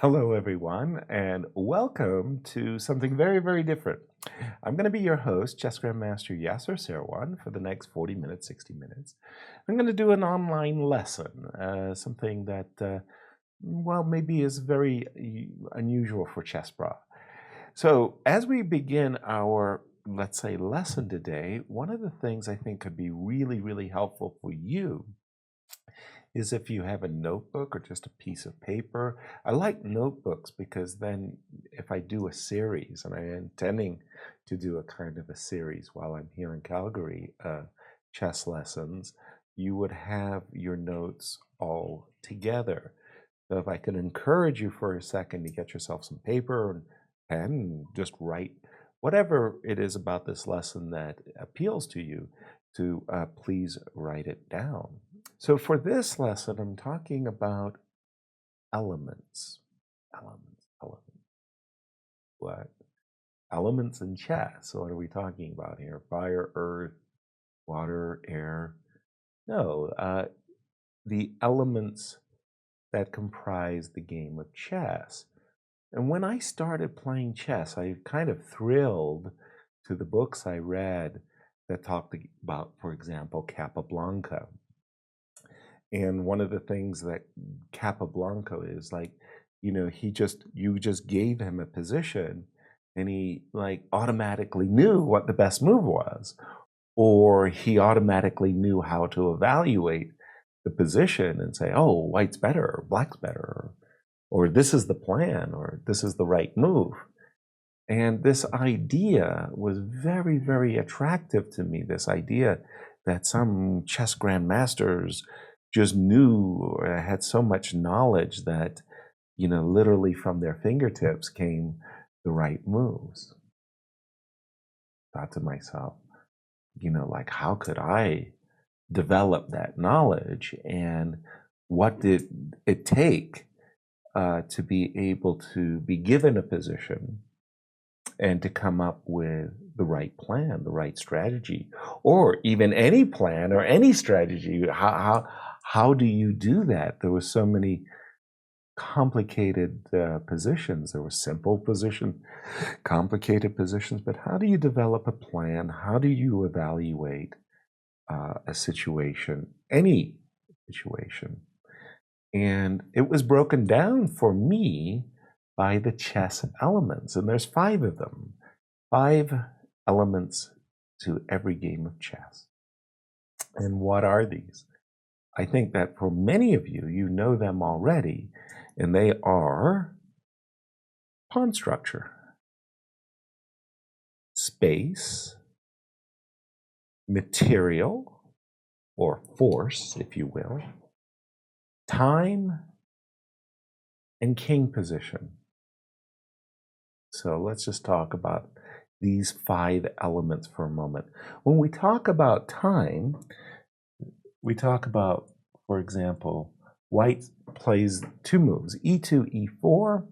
Hello, everyone, and welcome to something very, very different. I'm going to be your host, Chess Grandmaster Yasser Seirawan, for the next 40 minutes, 60 minutes. I'm going to do an online lesson, something that, maybe is very unusual for chessbrah. So, as we begin our, let's say, lesson today, one of the things I think could be really, really helpful for you is if you have a notebook or just a piece of paper. I like notebooks because then if I do a series, and I'm intending to do a kind of a series while I'm here in Calgary, chess lessons, you would have your notes all together. So if I can encourage you for a second to get yourself some paper and pen and just write whatever it is about this lesson that appeals to you, to please write it down. So for this lesson, I'm talking about elements. Elements. What? Elements in chess. So what are we talking about here? Fire, earth, water, air? No, the elements that comprise the game of chess. And when I started playing chess, I kind of thrilled to the books I read that talked about, for example, Capablanca. And one of the things that Capablanca is like, you just gave him a position and he like automatically knew what the best move was, or he automatically knew how to evaluate the position and say, oh, white's better, or black's better, or this is the plan, or this is the right move. And this idea was very, very attractive to me, this idea that some chess grandmasters just knew or had so much knowledge that, literally from their fingertips came the right moves. Thought to myself, like, how could I develop that knowledge? And what did it take to be able to be given a position and to come up with the right plan, the right strategy, or even any plan or any strategy? How do you do that? There were so many complicated positions. There were simple positions, complicated positions, but how do you develop a plan? How do you evaluate a situation, any situation? And it was broken down for me by the chess elements, and there's 5 of them, 5 elements to every game of chess. And what are these? I think that for many of you, you know them already, and they are pawn structure, space, material, or force, if you will, time, and king position. So let's just talk about these 5 elements for a moment. When we talk about time, we talk about, for example, white plays 2 moves, e2, e4,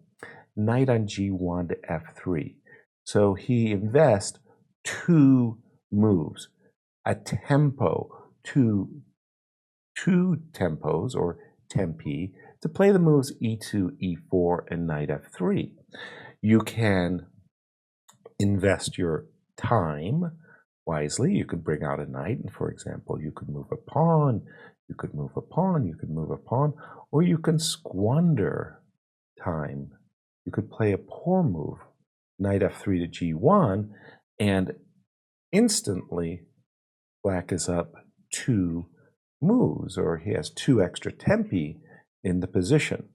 knight on g1 to f3. So he invests 2 moves, a tempo, two tempos or tempi, to play the moves e2, e4, and knight f3. You can invest your time wisely. You could bring out a knight, and for example, you could move a pawn, you could move a pawn, you could move a pawn, or you can squander time. You could play a poor move, knight f3 to g1, and instantly black is up 2 moves, or he has 2 extra tempi in the position.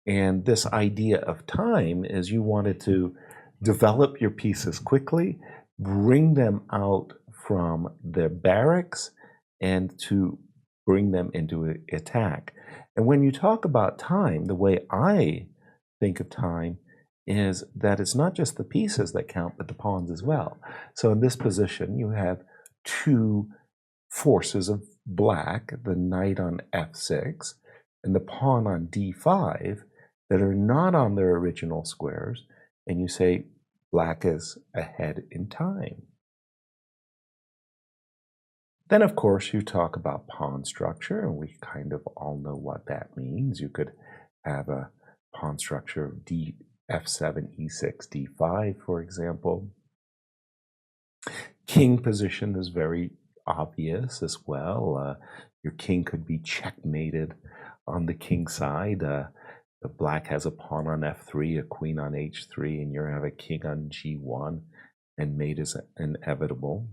And this idea of time is you wanted to develop your pieces quickly, bring them out from their barracks, and to bring them into attack. And when you talk about time, the way I think of time is that it's not just the pieces that count, but the pawns as well. So in this position, you have 2 forces of black, the knight on f6 and the pawn on d5, that are not on their original squares, and you say black is ahead in time. Then, of course, you talk about pawn structure, and we kind of all know what that means. You could have a pawn structure of f7, e6, d5, for example. King position is very obvious as well. Your king could be checkmated on the king side. The black has a pawn on f3, a queen on h3, and you have a king on g1, and mate is inevitable.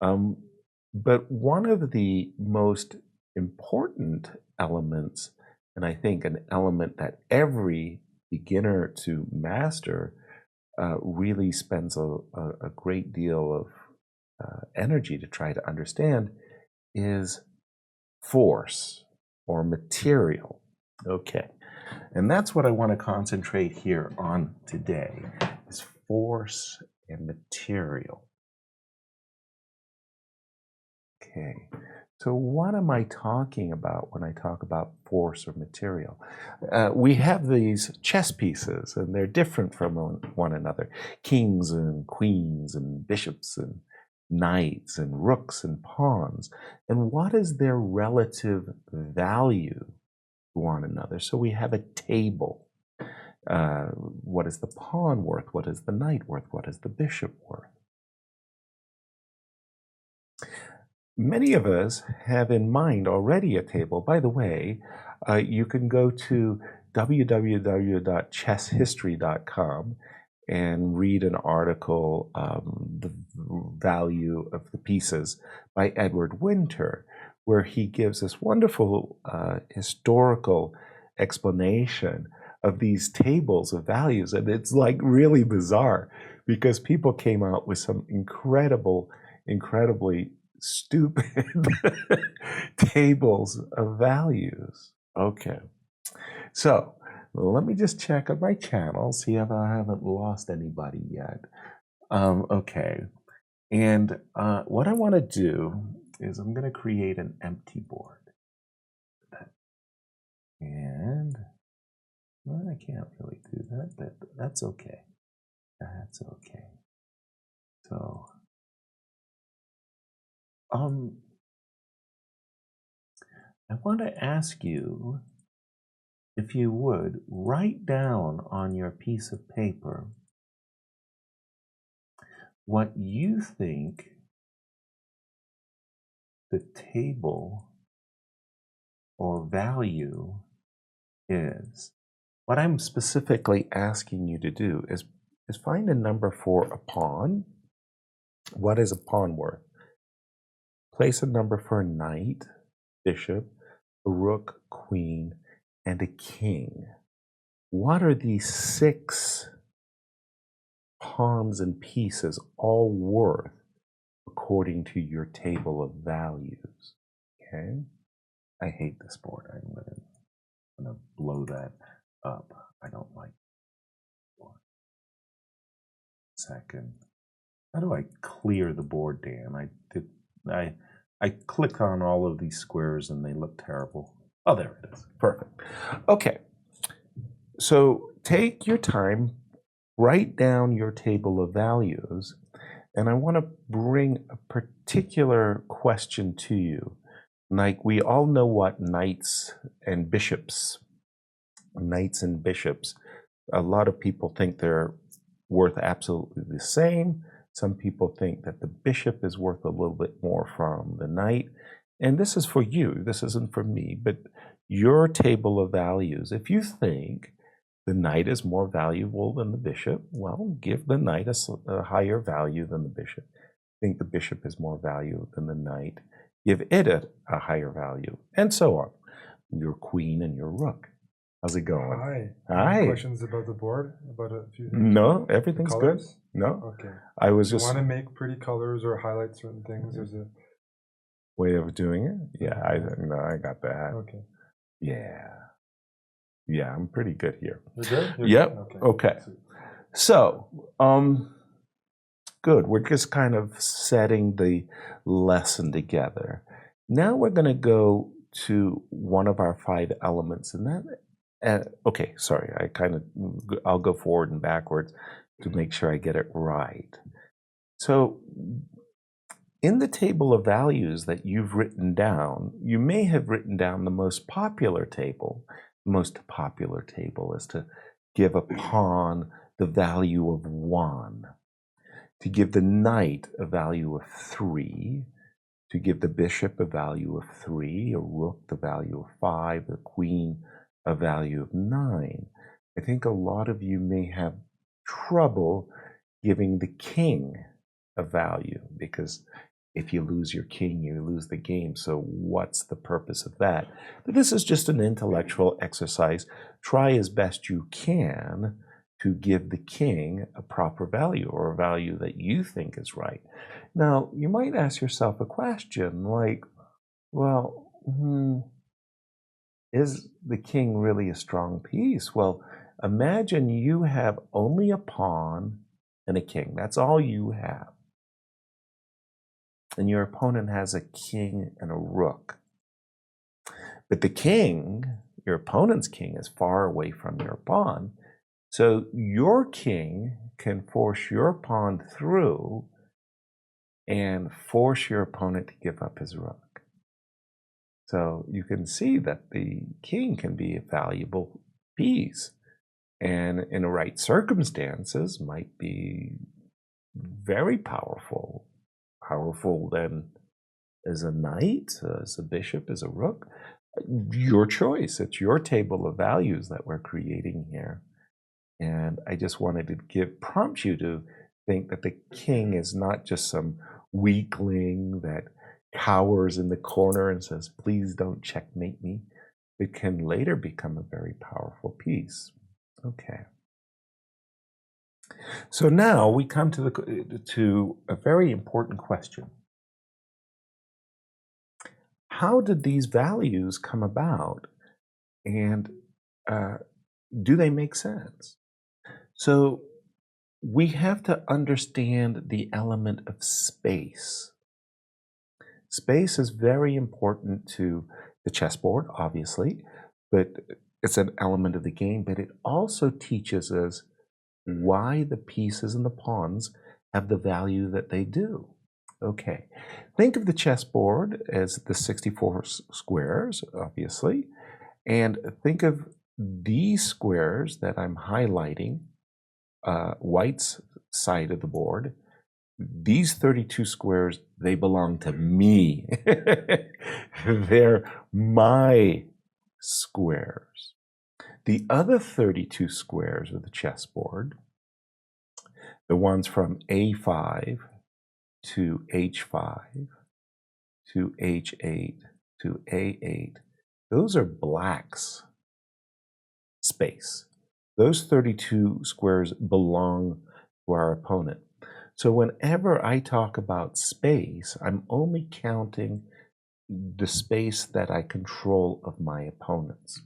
But one of the most important elements, and I think an element that every beginner to master really spends a great deal of energy to try to understand, is force or material. Okay, and that's what I want to concentrate here on today, is force and material. Okay, so what am I talking about when I talk about force or material? We have these chess pieces, and they're different from one another. Kings and queens and bishops and knights and rooks and pawns. And what is their relative value to one another? So we have a table. What is the pawn worth? What is the knight worth? What is the bishop worth? Many of us have in mind already a table. By the way, you can go to www.chesshistory.com and read an article, The Value of the Pieces by Edward Winter, where he gives this wonderful historical explanation of these tables of values. And it's like really bizarre because people came out with some incredibly stupid tables of values. Okay, so let me just check on my channel, see if I haven't lost anybody yet. Okay, and what I want to do is I'm going to create an empty board. And well, I can't really do that, but that's okay. That's okay. So I want to ask you, if you would, write down on your piece of paper what you think the table or value is. What I'm specifically asking you to do is find a number for a pawn. What is a pawn worth? Place a number for a knight, bishop, a rook, queen, and a king. What are these 6 pawns and pieces all worth according to your table of values? Okay, I hate this board. I'm gonna blow that up. I don't like it. 1 second. How do I clear the board, Dan? I clicked on all of these squares and they look terrible. Oh, there it is. Perfect. Okay. So take your time, write down your table of values, and I want to bring a particular question to you. Like, we all know what knights and bishops, a lot of people think they're worth absolutely the same. Some people think that the bishop is worth a little bit more from the knight. And this is for you, this isn't for me, but your table of values. If you think the knight is more valuable than the bishop, well, give the knight a higher value than the bishop. Think the bishop is more value than the knight, give it a higher value, and so on. Your queen and your rook. How's it going? Hi. Hi. Any questions about the board? About a few things? No, everything's good. No. Okay. I was You just want to make pretty colors or highlight certain things? There's a way of doing it. Yeah, I got that. Okay. Yeah, I'm pretty good here. You're good? Yep. Good? Okay. So, good. We're just kind of setting the lesson together. Now we're going to go to one of our 5 elements, and that. Okay, sorry. I'll go forward and backwards to make sure I get it right. So, in the table of values that you've written down, you may have written down the most popular table, most popular table is to give a pawn the value of 1, to give the knight a value of 3, to give the bishop a value of 3, a rook the value of 5, the queen a value of 9. I think a lot of you may have trouble giving the king a value, because if you lose your king, you lose the game. So what's the purpose of that? But this is just an intellectual exercise. Try as best you can to give the king a proper value, or a value that you think is right. Now, you might ask yourself a question like, well, is the king really a strong piece? Well, imagine you have only a pawn and a king. That's all you have. And your opponent has a king and a rook. But the king, your opponent's king, is far away from your pawn. So your king can force your pawn through and force your opponent to give up his rook. So you can see that the king can be a valuable piece, and in the right circumstances might be very powerful than as a knight, as a bishop, as a rook. Your choice. It's your table of values that we're creating here. And I just wanted to prompt you to think that the king is not just some weakling that cowers in the corner and says, please don't checkmate me. It can later become a very powerful piece. Okay. So now we come to a very important question. How did these values come about, and do they make sense? So we have to understand the element of space. Space is very important to the chessboard, obviously, but it's an element of the game, but it also teaches us why the pieces and the pawns have the value that they do. Okay, think of the chessboard as the 64 squares, obviously, and think of these squares that I'm highlighting, White's side of the board. These 32 squares, they belong to me. They're my squares. The other 32 squares of the chessboard, the ones from A5 to H5 to H8 to A8, those are Black's space. Those 32 squares belong to our opponent. So whenever I talk about space, I'm only counting the space that I control of my opponents,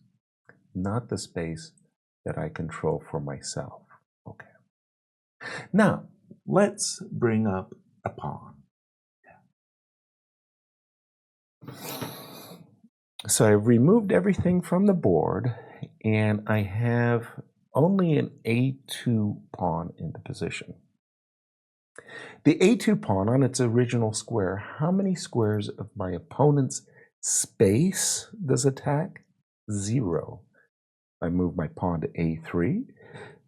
not the space that I control for myself. Okay. Now, let's bring up a pawn. So I've removed everything from the board, and I have only an A2 pawn in the position. The A2 pawn on its original square, how many squares of my opponent's space does it attack? 0. I move my pawn to A3.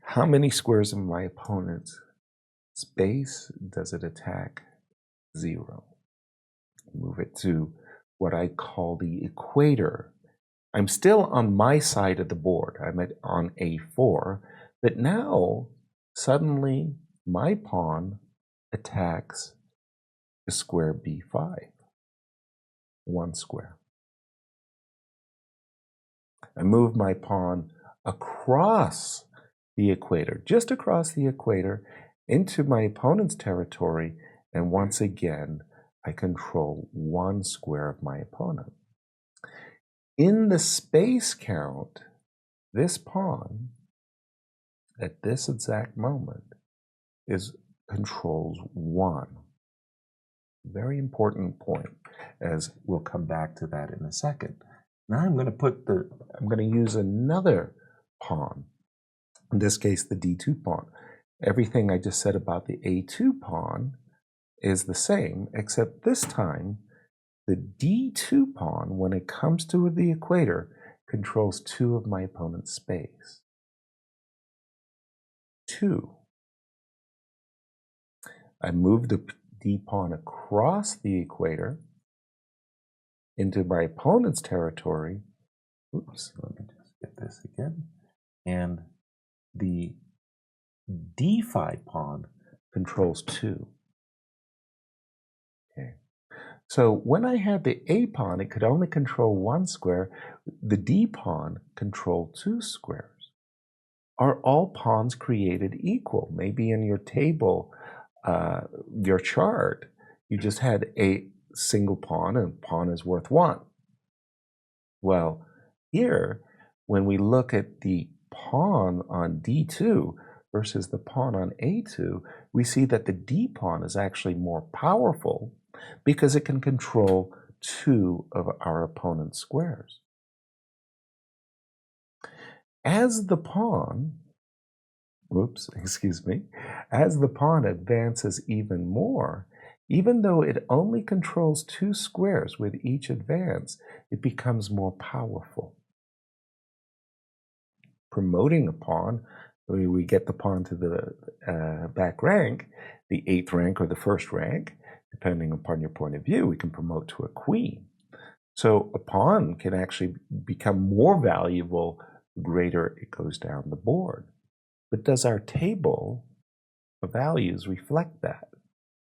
How many squares of my opponent's space does it attack? 0. Move it to what I call the equator. I'm still on my side of the board. I'm on A4, but now suddenly my pawn attacks the square B5, 1 square. I move my pawn across the equator, just across the equator, into my opponent's territory, and once again, I control 1 square of my opponent. In the space count, this pawn, at this exact moment, controls 1. Very important point, as we'll come back to that in a second. Now I'm going to use another pawn, in this case the D2 pawn. Everything I just said about the A2 pawn is the same, except this time the D2 pawn, when it comes to the equator, controls 2 of my opponent's space. 2. I move the d-pawn across the equator into my opponent's territory. Oops, let me just get this again. And the d5 pawn controls 2. Okay. So when I had the a pawn, it could only control 1 square. The d pawn controlled 2 squares. Are all pawns created equal? Maybe in your table, your chart, you just had a single pawn, and pawn is worth 1. Well, here, when we look at the pawn on d2 versus the pawn on a2, we see that the d pawn is actually more powerful because it can control 2 of our opponent's squares. As the pawn, as the pawn advances even more, even though it only controls 2 squares with each advance, it becomes more powerful. Promoting a pawn, we get the pawn to the back rank, the 8th rank or the 1st rank, depending upon your point of view, we can promote to a queen. So a pawn can actually become more valuable the greater it goes down the board. But does our table of values reflect that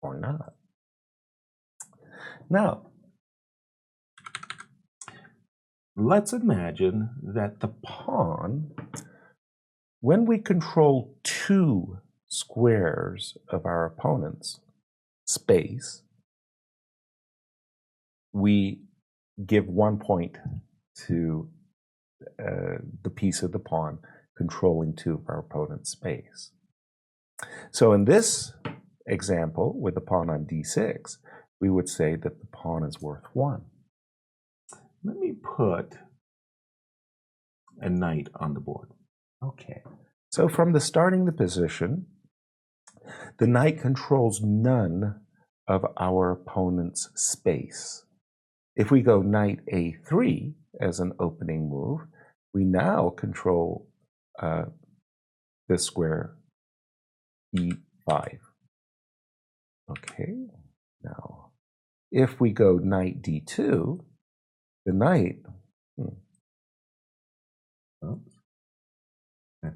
or not? Now, let's imagine that the pawn, when we control 2 squares of our opponent's space, we give 1 point to the piece of the pawn controlling 2 of our opponent's space. So in this example, with the pawn on d6, we would say that the pawn is worth 1. Let me put a knight on the board. Okay. So from the starting the position, the knight controls none of our opponent's space. If we go knight a3 as an opening move, we now control this square e5. Okay, now if we go knight d2, the knight, I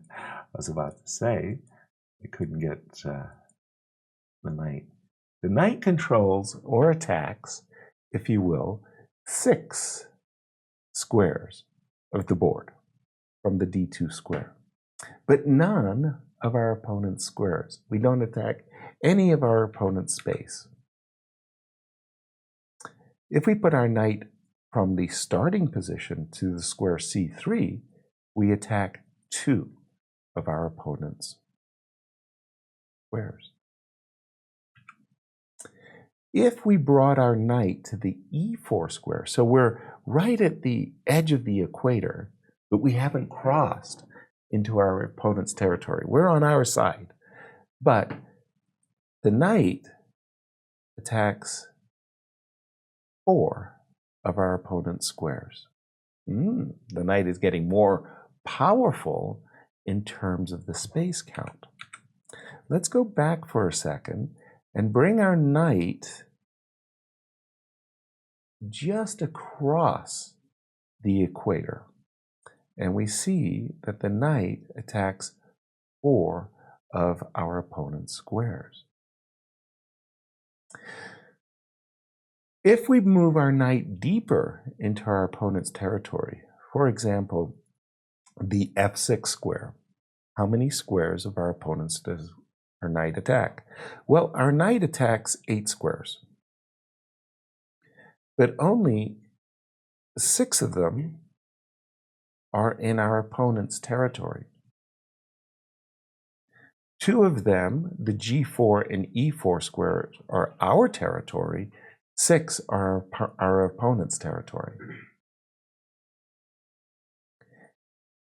was about to say, I couldn't get the knight. The knight controls or attacks, if you will, 6 squares of the board from the d2 square, but none of our opponent's squares. We don't attack any of our opponent's space. If we put our knight from the starting position to the square c3, we attack 2 of our opponent's squares. If we brought our knight to the e4 square, so we're right at the edge of the equator, but we haven't crossed into our opponent's territory. We're on our side, but the knight attacks 4 of our opponent's squares. The knight is getting more powerful in terms of the space count. Let's go back for a second and bring our knight just across the equator. And we see that the knight attacks 4 of our opponent's squares. If we move our knight deeper into our opponent's territory, for example, the f6 square, how many squares of our opponents does our knight attack? Well, our knight attacks 8 squares, but only 6 of them are in our opponent's territory. 2 of them, the g4 and e4 squares, are our territory. 6 are our opponent's territory.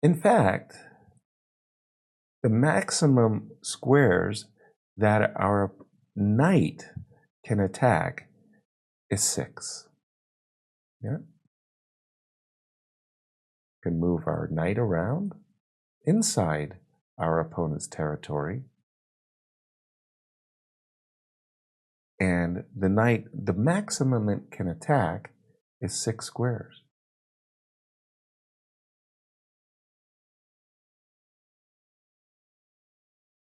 In fact, the maximum squares that our knight can attack is 6. Yeah? can move our knight around inside our opponent's territory. And the knight, the maximum it can attack is 6 squares.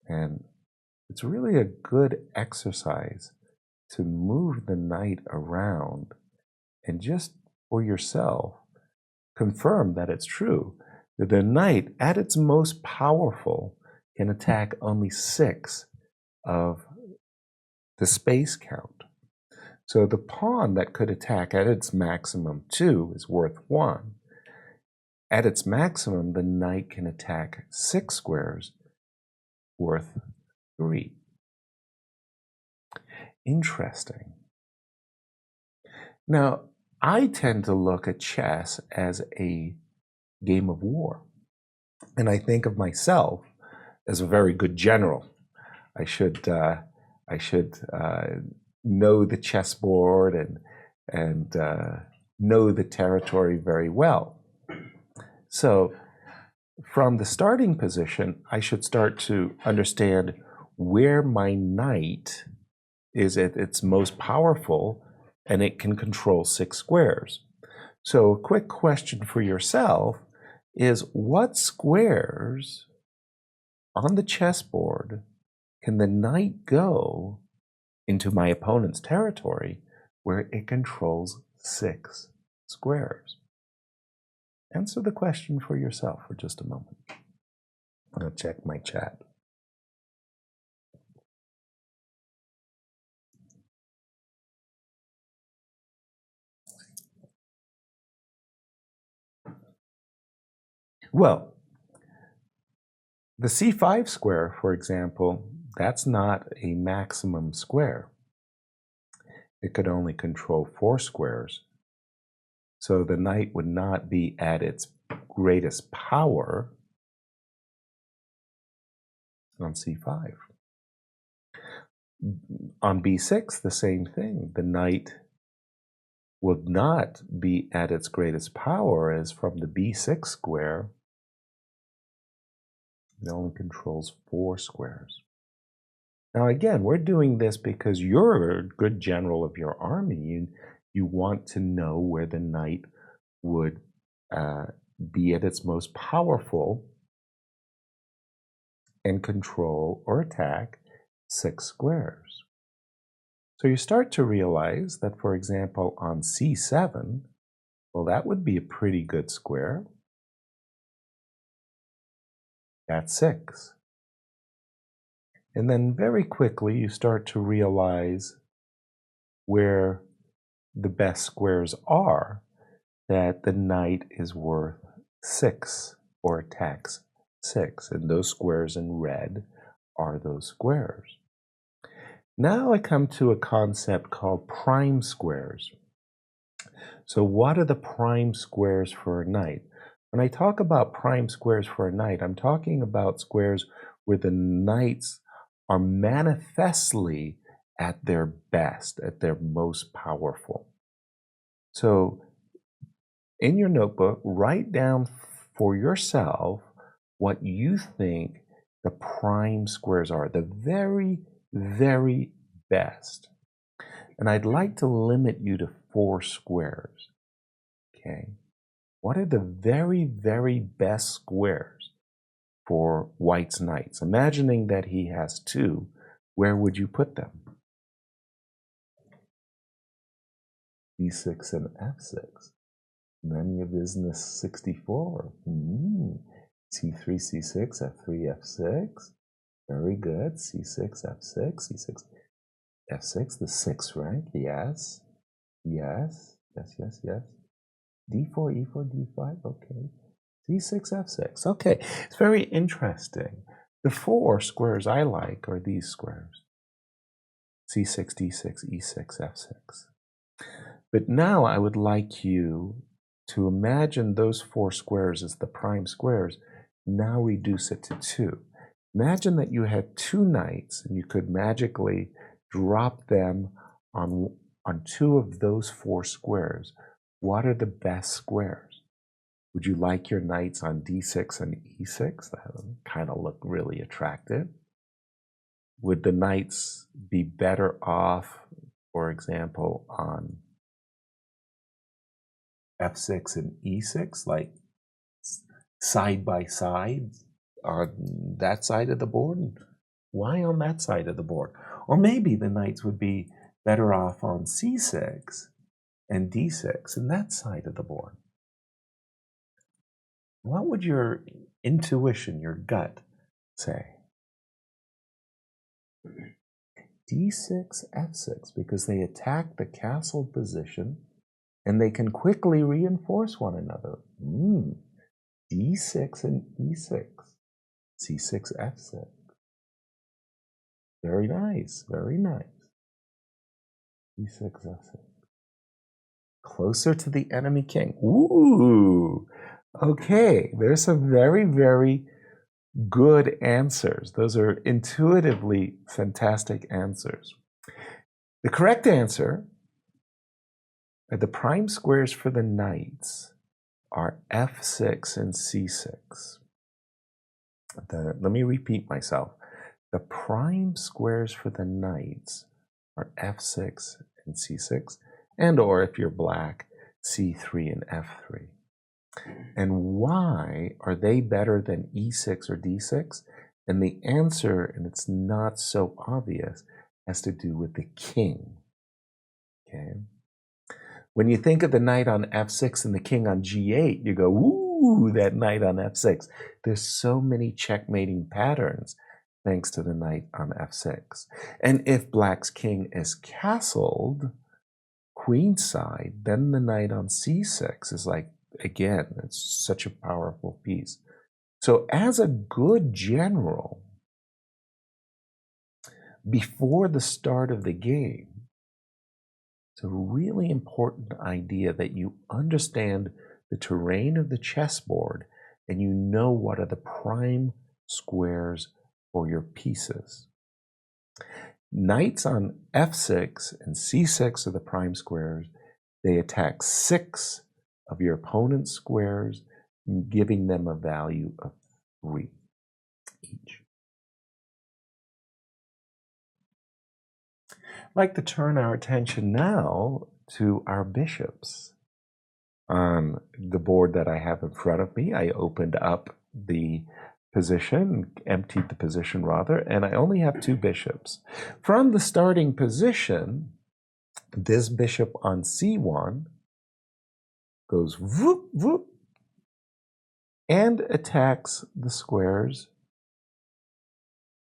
And it's really a good exercise to move the knight around and just for yourself confirm that it's true. That the knight, at its most powerful, can attack only 6 of the space count. So the pawn that could attack at its maximum 2 is worth 1. At its maximum, the knight can attack 6 squares worth 3. Interesting. Now, I tend to look at chess as a game of war. And I think of myself as a very good general. I should know the chessboard and know the territory very well. So from the starting position, I should start to understand where my knight is at its most powerful, and it can control 6 squares. So a quick question for yourself is, what squares on the chessboard can the knight go into my opponent's territory where it controls 6 squares? Answer the question for yourself for just a moment. I'll check my chat. Well, the C5 square, for example, that's not a maximum square. It could only control 4 squares. So the knight would not be at its greatest power on C5. On B6, the same thing. The knight would not be at its greatest power, as from the B6 square, it only controls 4 squares. Now again, we're doing this because you're a good general of your army, and you want to know where the knight would be at its most powerful and control or attack 6 squares. So you start to realize that, for example, on C7, well, that would be a pretty good square. That's 6. And then very quickly you start to realize where the best squares are, that the knight is worth 6 or attacks 6. And those squares in red are those squares. Now I come to a concept called prime squares. So what are the prime squares for a knight? When I talk about prime squares for a knight, I'm talking about squares where the knights are manifestly at their best, at their most powerful. So in your notebook, write down for yourself what you think the prime squares are, the very, very best. And I'd like to limit you to 4 squares. Okay. What are the very, very best squares for White's knights? Imagining that he has 2, where would you put them? E6 and F6. None of your business 64. C3, C6, F3, F6. Very good. C6, F6, C6, F6, the 6th rank. Yes. Yes. Yes, yes, yes. D4, E4, D5. Okay. C6, F6. Okay. It's very interesting. The 4 squares I like are these squares. C6, D6, E6, F6. But now I would like you to imagine those 4 squares as the prime squares. Now reduce it to 2. Imagine that you had 2 knights and you could magically drop them on 2 of those 4 squares. What are the best squares? Would you like your knights on d6 and e6? That would kind of look really attractive. Would the knights be better off, for example, on f6 and e6, like side by side on that side of the board? Why on that side of the board? Or maybe the knights would be better off on c6 and d6 and that side of the board. What would your intuition, your gut say? d6, f6, because they attack the castle position and they can quickly reinforce one another. d6 and e6, c6, f6. Very nice, very nice. d6, f6. Closer to the enemy king. Ooh, okay. There's some very, very good answers. Those are intuitively fantastic answers. The correct answer are the prime squares for the knights are f6 and c6. Let me repeat myself. The prime squares for the knights are f6 and c6, and or if you're black, c3 and f3. And why are they better than e6 or d6? And the answer, and it's not so obvious, has to do with the king. Okay. When you think of the knight on f6 and the king on g8, you go, ooh, that knight on f6. There's so many checkmating patterns thanks to the knight on f6. And if black's king is castled queenside, then the knight on c6 is like, again, it's such a powerful piece. So as a good general, before the start of the game, it's a really important idea that you understand the terrain of the chessboard and you know what are the prime squares for your pieces. Knights on f6 and c6 are the prime squares. They attack 6 of your opponent's squares, giving them a value of 3 each. I'd like to turn our attention now to our bishops. On the board that I have in front of me, I opened up the position, emptied the position rather, and I only have 2 bishops. From the starting position, this bishop on c1 goes whoop, whoop, and attacks the squares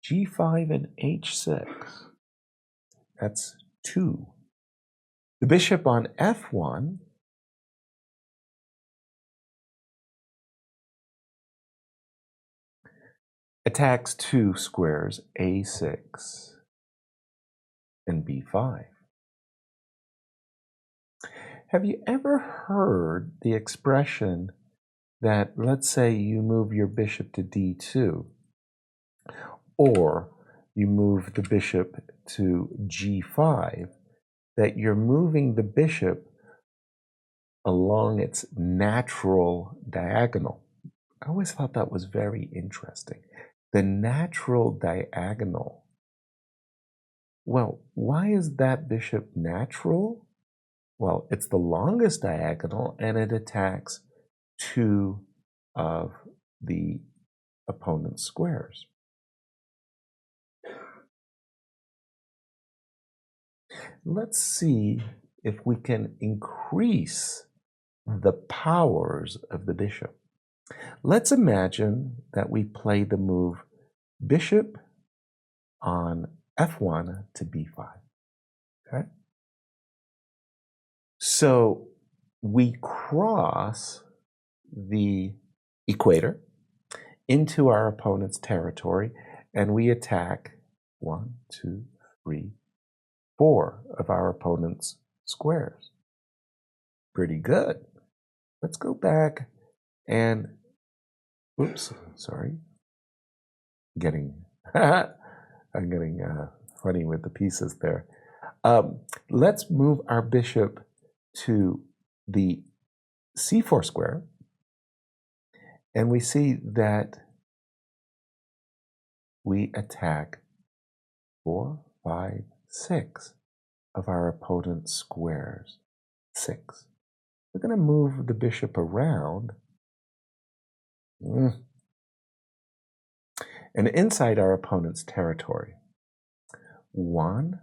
g5 and h6. That's 2. The bishop on f1 attacks 2 squares, a6 and b5. Have you ever heard the expression that, let's say you move your bishop to d2, or you move the bishop to g5, that you're moving the bishop along its natural diagonal? I always thought that was very interesting. The natural diagonal. Well, why is that bishop natural? Well, it's the longest diagonal and it attacks 2 of the opponent's squares. Let's see if we can increase the powers of the bishop. Let's imagine that we play the move bishop on f1 to b5. Okay? So we cross the equator into our opponent's territory and we attack 1, 2, 3, 4 of our opponent's squares. Pretty good. Let's go back and, oops, sorry. I'm getting funny with the pieces there. Let's move our bishop to the c4 square And we see that we attack 4, 5, 6 of our opponent's squares. 6. We're going to move the bishop around and inside our opponent's territory. 1,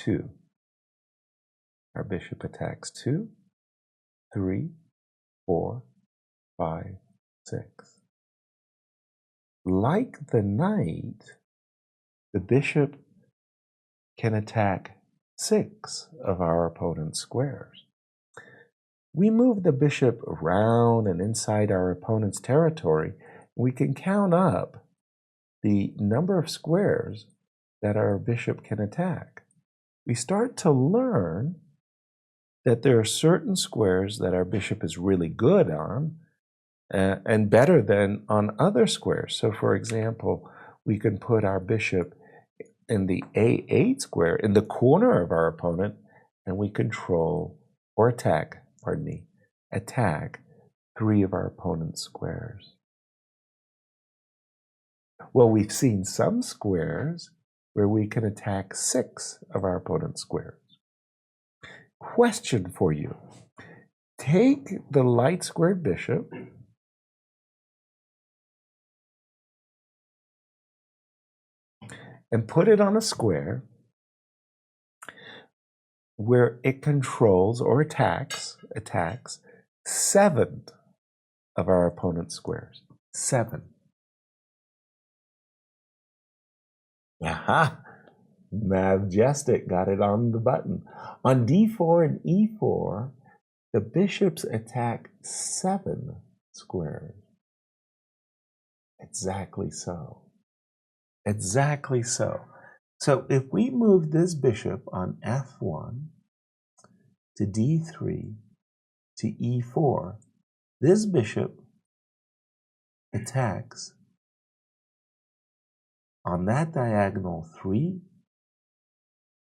2. Our bishop attacks 2, 3, 4, 5, 6. Like the knight, the bishop can attack 6 of our opponent's squares. We move the bishop around and inside our opponent's territory. We can count up the number of squares that our bishop can attack. We start to learn that there are certain squares that our bishop is really good on and better than on other squares. So for example, we can put our bishop in the A8 square in the corner of our opponent, and we control or attack 3 of our opponent's squares. Well, we've seen some squares where we can attack 6 of our opponent's squares. Question for you. Take the light squared bishop and put it on a square where it controls or attacks 7 of our opponent's squares. 7. Aha! Majestic, got it on the button. On d4 and e4, the bishops attack 7 squares. Exactly so. Exactly so. So if we move this bishop on f1 to d3 to e4, this bishop attacks on that diagonal 3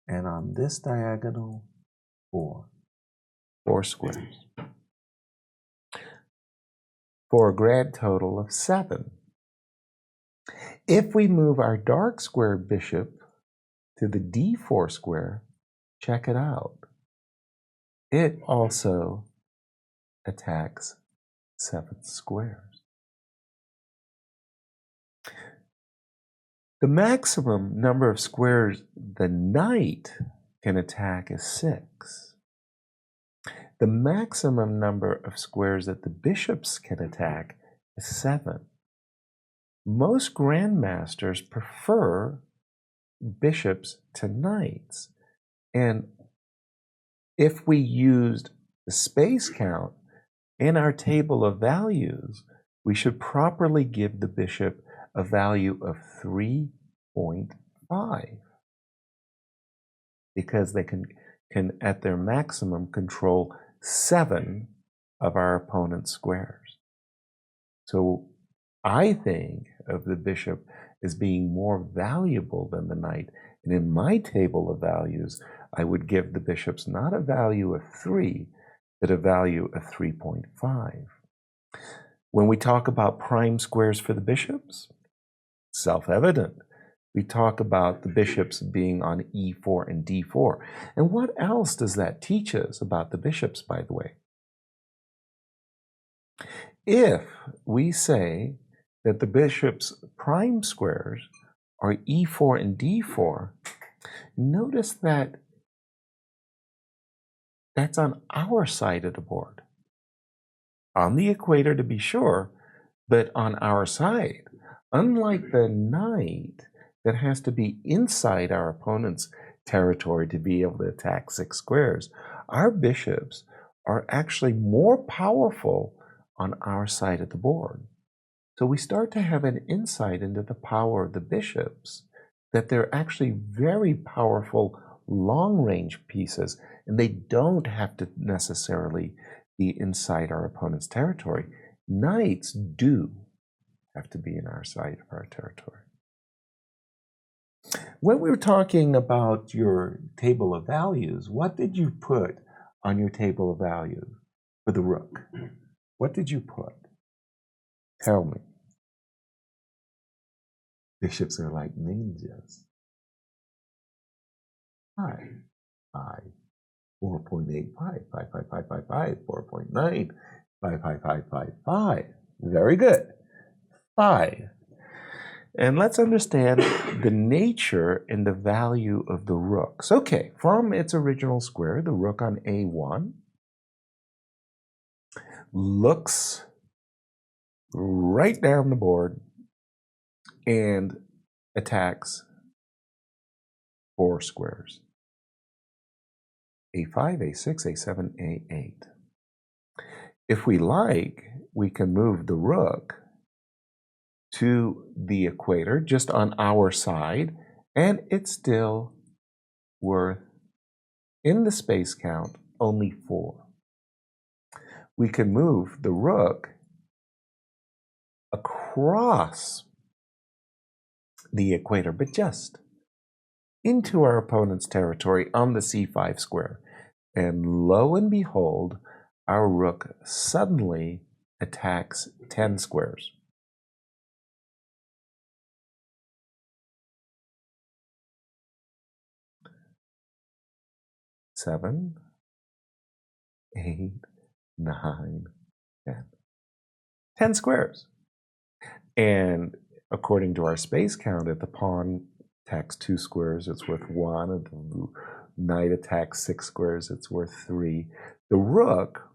and on this diagonal 4. 4 squares. For a grand total of 7. If we move our dark squared bishop to the d4 square, check it out. It also attacks 7 squares. The maximum number of squares the knight can attack is 6. The maximum number of squares that the bishops can attack is 7. Most grandmasters prefer bishops to knights. And if we used the space count in our table of values, we should properly give the bishop a value of 3.5 because they can at their maximum control 7 of our opponent's squares. So I think of the bishop as being more valuable than the knight. And in my table of values, I would give the bishops not a value of 3, but a value of 3.5. When we talk about prime squares for the bishops, self-evident. We talk about the bishops being on e4 and d4. And what else does that teach us about the bishops, by the way? If we say that the bishop's prime squares are e4 and d4, notice that that's on our side of the board. On the equator, to be sure, but on our side. Unlike the knight that has to be inside our opponent's territory to be able to attack 6 squares, our bishops are actually more powerful on our side of the board. So we start to have an insight into the power of the bishops, that they're actually very powerful long-range pieces, and they don't have to necessarily be inside our opponent's territory. Knights do have to be in our side of our territory. When we were talking about your table of values, what did you put on your table of values for the rook? What did you put? Tell me. Bishops are like ninjas. 5, 5, 4.8, 5, 5, 5, 5, 5, 5, 4.9, 5, 5, 5, 5, 5. Very good. 5. And let's understand the nature and the value of the rooks. Okay, from its original square, the rook on A1 looks right down the board and attacks 4 squares. A5, A6, A7, A8. If we like, we can move the rook to the equator just on our side, and it's still worth, in the space count, only 4. We can move the rook across the equator, but just into our opponent's territory on the C5 square. And lo and behold, our rook suddenly attacks 10 squares. Seven, 8, 9, 10. 10 squares. And according to our space count, if the pawn attacks 2 squares, it's worth 1. If the knight attacks 6 squares, it's worth 3. The rook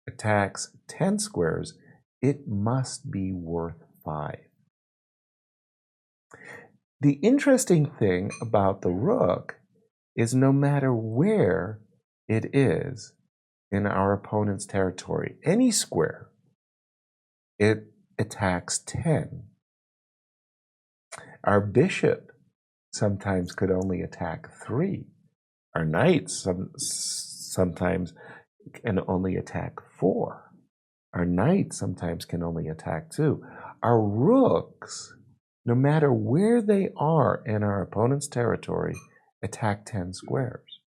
attacks 10 squares, it must be worth 5. The interesting thing about the rook is no matter where it is in our opponent's territory, any square, it attacks 10. Our bishop sometimes could only attack 3. Our knights sometimes can only attack 4. Our knights sometimes can only attack 2. Our rooks, no matter where they are in our opponent's territory, attack 10 squares.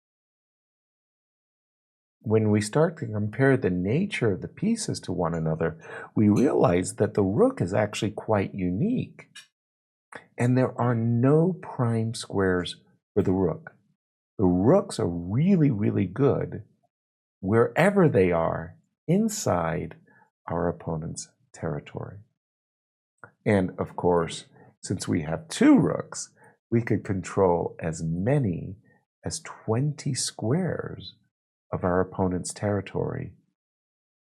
When we start to compare the nature of the pieces to one another, we realize that the rook is actually quite unique. And there are no prime squares for the rook. The rooks are really, really good wherever they are inside our opponent's territory. And of course, since we have 2 rooks, we could control as many as 20 squares of our opponent's territory,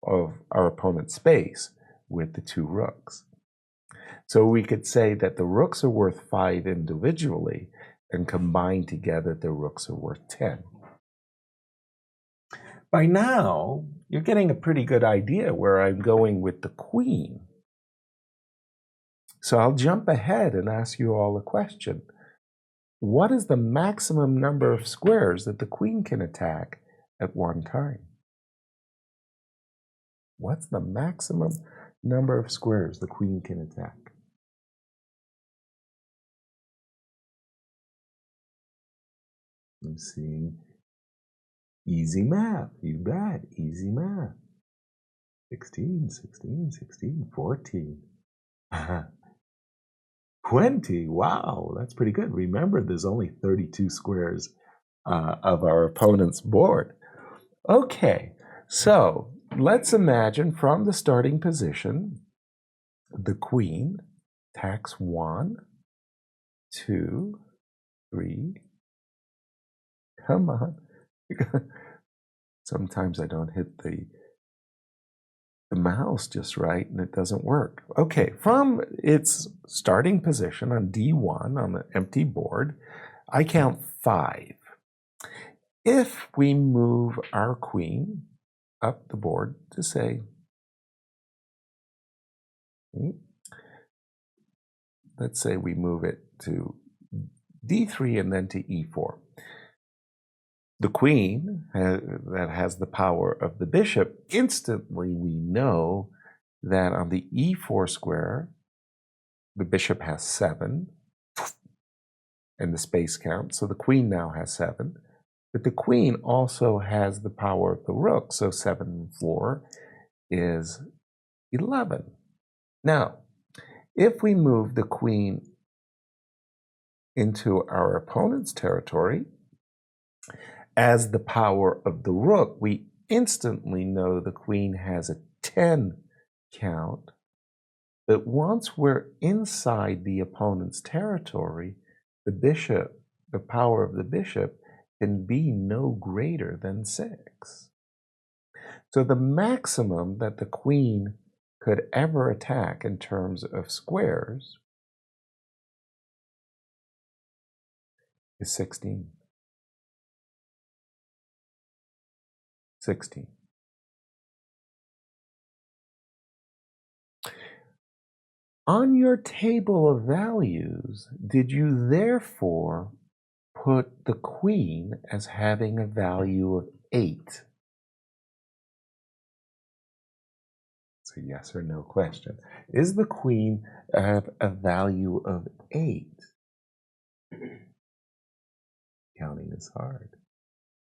of our opponent's space, with the 2 rooks. So we could say that the rooks are worth 5 individually, and combined together, the rooks are worth 10. By now, you're getting a pretty good idea where I'm going with the queen. So I'll jump ahead and ask you all a question. What is the maximum number of squares that the queen can attack at one time? What's the maximum number of squares the queen can attack? I'm seeing easy math. You bet. Easy math. 16, 16, 16, 14. 20. Wow, that's pretty good. Remember, there's only 32 squares of our opponent's board. Okay, so let's imagine from the starting position, the queen attacks 1, 2, 3. Come on. Sometimes I don't hit the mouse just right and it doesn't work. Okay, from its starting position on D1 on the empty board, I count 5. If we move our queen up the board to say, let's say we move it to D3 and then to E4. The queen that has the power of the bishop, instantly we know that on the E4 square, the bishop has 7 and the space count. So the queen now has 7. But the queen also has the power of the rook. So 7 and 4 is 11. Now, if we move the queen into our opponent's territory as the power of the rook, we instantly know the queen has a 10 count. But once we're inside the opponent's territory, the bishop, the power of the bishop, can be no greater than 6. So the maximum that the queen could ever attack in terms of squares is 16. 16. On your table of values, did you therefore put the queen as having a value of 8? It's a yes or no question. Is the queen have a value of 8? Counting is hard.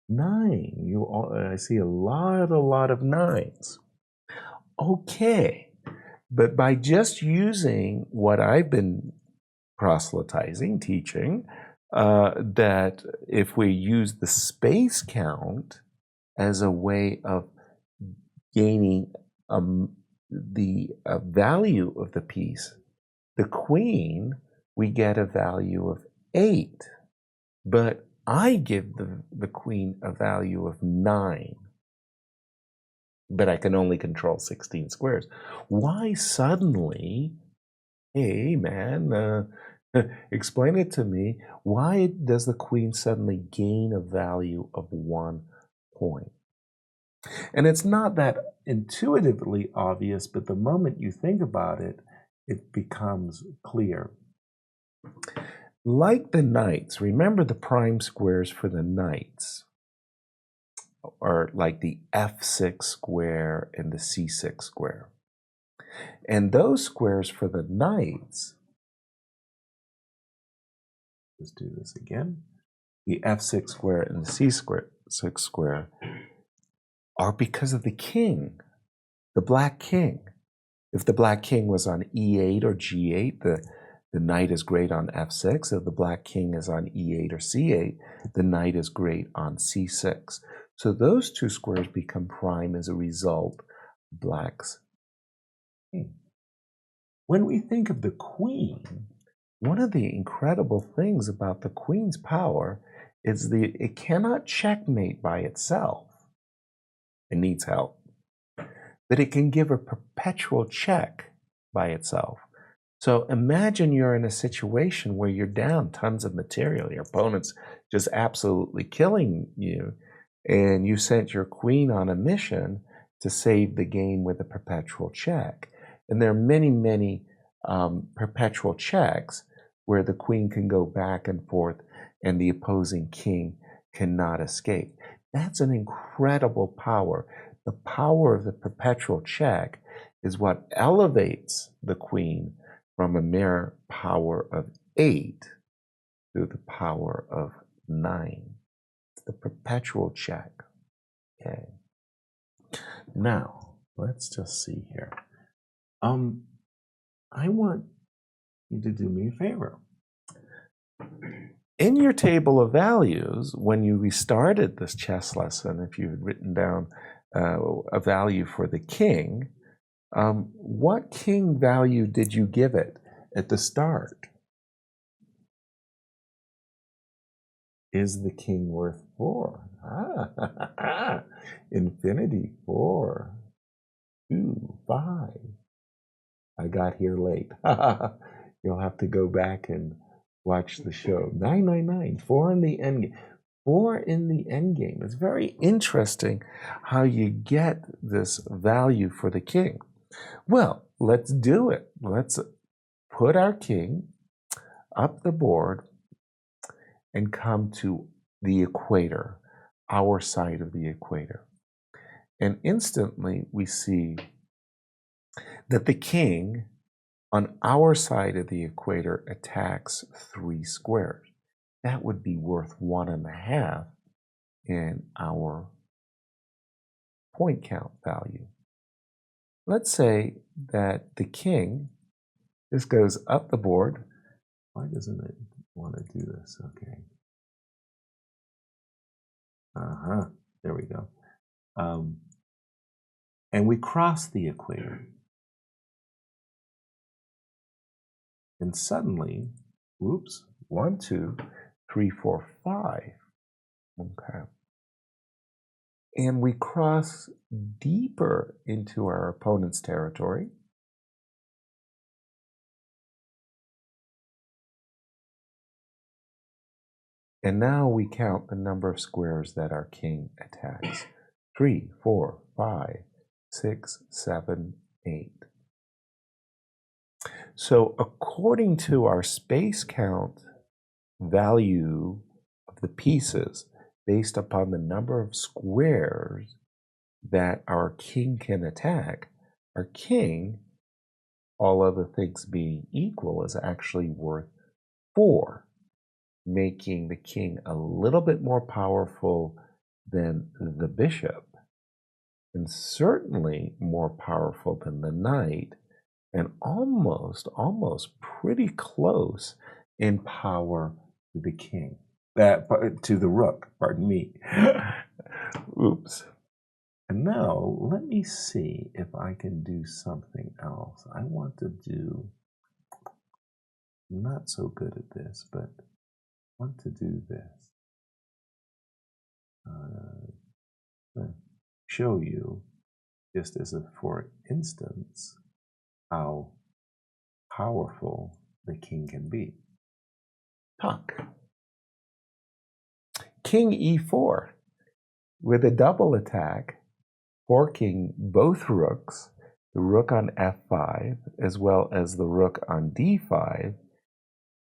9. I see a lot of 9s. Okay. But by just using what I've been proselytizing, teaching, that if we use the space count as a way of gaining the value of the piece, the queen, we get a value of 8. But I give the queen a value of 9. But I can only control 16 squares. Why suddenly, hey man, explain it to me, why does the queen suddenly gain a value of 1 point? And it's not that intuitively obvious, but the moment you think about it, it becomes clear. Like the knights, remember the prime squares for the knights are like the F6 square and the C6 square. And those squares for the knights, let's do this again, the F6 square and the C6 square are because of the king, the black king. If the black king was on E8 or G8, the knight is great on F6. If the black king is on E8 or C8, the knight is great on C6. So those two squares become prime as a result of black's king. When we think of the queen, one of the incredible things about the queen's power is it cannot checkmate by itself. It needs help. But it can give a perpetual check by itself. So imagine you're in a situation where you're down tons of material, your opponent's just absolutely killing you, and you sent your queen on a mission to save the game with a perpetual check. And there are many perpetual checks where the queen can go back and forth and the opposing king cannot escape. That's an incredible power. The power of the perpetual check is what elevates the queen from a mere power of 8 to the power of 9. It's the perpetual check. Okay. Now, let's just see here. I want you to do me a favor. In your table of values, when you restarted this chess lesson, if you had written down a value for the king, what king value did you give it at the start? Is the king worth 4? Infinity 4, 2, 5. I got here late. You'll have to go back and watch the show. 999, 4 in the end game. 4 in the end game. It's very interesting how you get this value for the king. Well, let's do it. Let's put our king up the board and come to the equator, our side of the equator. And instantly we see that the king on our side of the equator attacks 3 squares. That would be worth 1.5 in our point count value. let's say that the king, this goes up the board. Why doesn't it want to do this? Okay. There we go. And we cross the equator. And suddenly, whoops, 1, 2, 3, 4, 5. Okay. And we cross deeper into our opponent's territory. And now we count the number of squares that our king attacks. 3, 4, 5, 6, 7, 8. So according to our space count value of the pieces, based upon the number of squares that our king can attack, our king, all other things being equal, is actually worth 4, making the king a little bit more powerful than the bishop, and certainly more powerful than the knight, and almost pretty close in power to the king. To the rook, pardon me. Oops. And now let me see if I can do something else. I want to do, I'm not so good at this, but I want to do this. Show you, just as a for instance, how powerful the king can be. Tuck. King e4 with a double attack, forking both rooks, the rook on f5 as well as the rook on d5,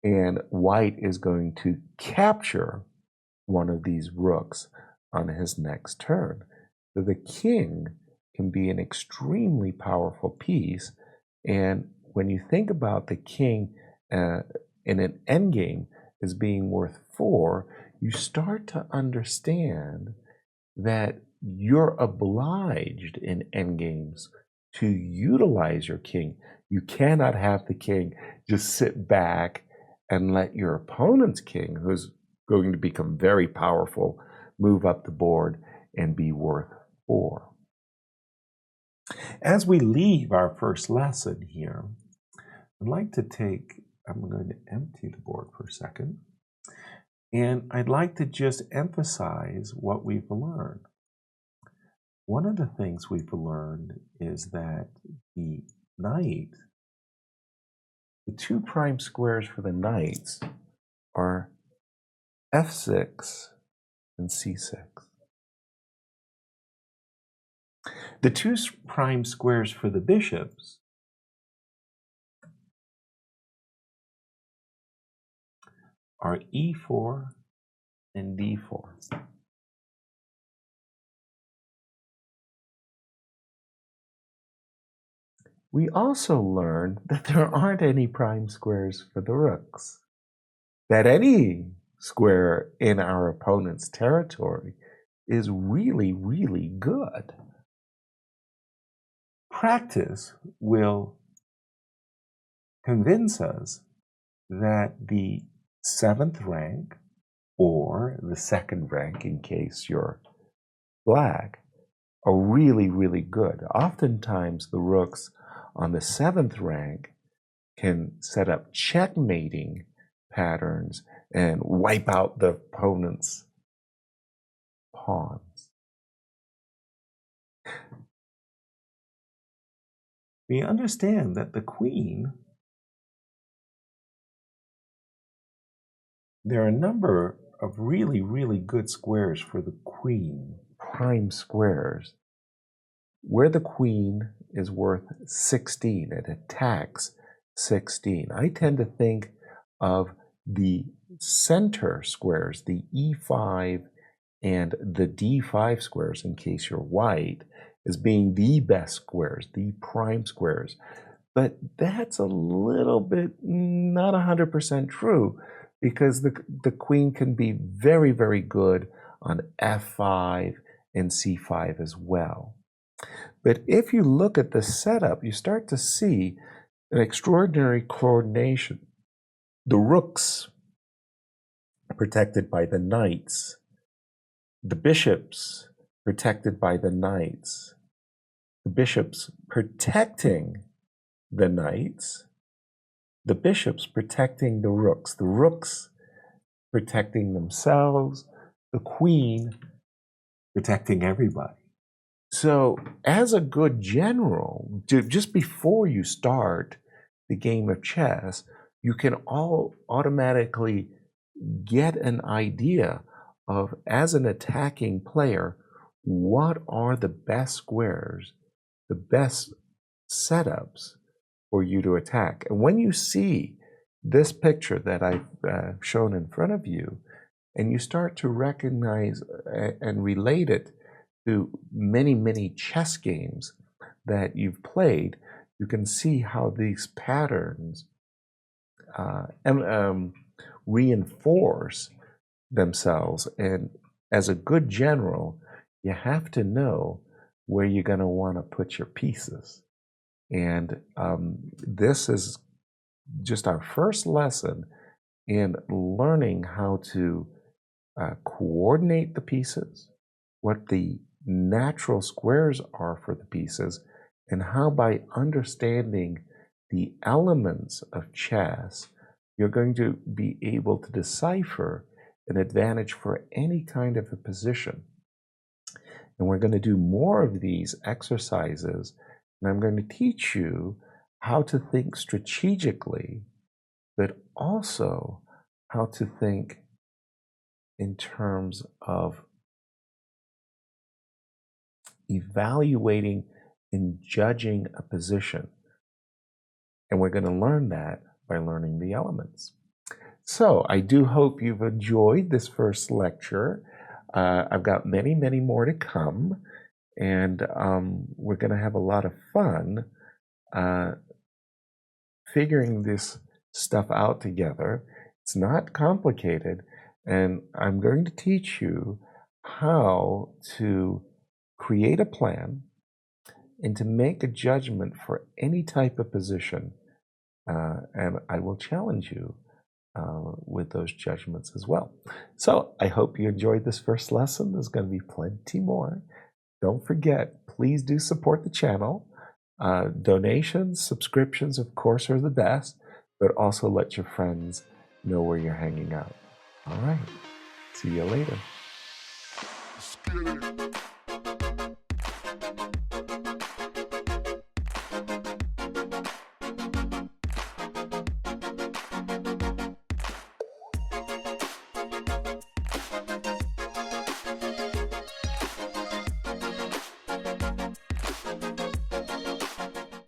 and white is going to capture one of these rooks on his next turn. So the king can be an extremely powerful piece, and when you think about the king in an endgame as being worth 4, you start to understand that you're obliged in endgames to utilize your king. You cannot have the king just sit back and let your opponent's king, who's going to become very powerful, move up the board and be worth 4. As we leave our first lesson here, I'd like to I'm going to empty the board for a second, and I'd like to just emphasize what we've learned. One of the things we've learned is that the knight, the 2 prime squares for the knights are f6 and c6. The 2 prime squares for the bishops are e4 and d4. We also learned that there aren't any prime squares for the rooks, that any square in our opponent's territory is really, really good. Practice will convince us that the 7th rank, or the 2nd rank in case you're black, are really, really good. Oftentimes the rooks on the 7th rank can set up checkmating patterns and wipe out the opponent's pawns. We understand that the queen, there are a number of really, really good squares for the queen, prime squares, where the queen is worth 16. It attacks 16. I tend to think of the center squares, the e5 and the d5 squares, in case you're white, as being the best squares, the prime squares. But that's a little bit not 100% true, because the queen can be very, very good on f5 and c5 as well. But if you look at the setup, you start to see an extraordinary coordination. The rooks protected by the knights, the bishops protected by the knights, the bishops protecting the knights, the bishops protecting the rooks protecting themselves, the queen protecting everybody. So as a good general, just before you start the game of chess, you can all automatically get an idea of, as an attacking player, what are the best squares, the best setups for you to attack. And when you see this picture that I've shown in front of you, and you start to recognize and relate it to many, many chess games that you've played, you can see how these patterns reinforce themselves. And as a good general, you have to know where you're going to want to put your pieces. And this is just our first lesson in learning how to coordinate the pieces, what the natural squares are for the pieces, and how by understanding the elements of chess, you're going to be able to decipher an advantage for any kind of a position. And we're going to do more of these exercises, and I'm going to teach you how to think strategically, but also how to think in terms of evaluating and judging a position. And we're going to learn that by learning the elements. So I do hope you've enjoyed this first lecture. I've got many, many more to come, and we're going to have a lot of fun figuring this stuff out together. It's not complicated, and I'm going to teach you how to create a plan and to make a judgment for any type of position. And I will challenge you with those judgments as well. So I hope you enjoyed this first lesson. There's going to be plenty more. Don't forget, please do support the channel. Donations, subscriptions, of course, are the best, but also let your friends know where you're hanging out. All right. See you later.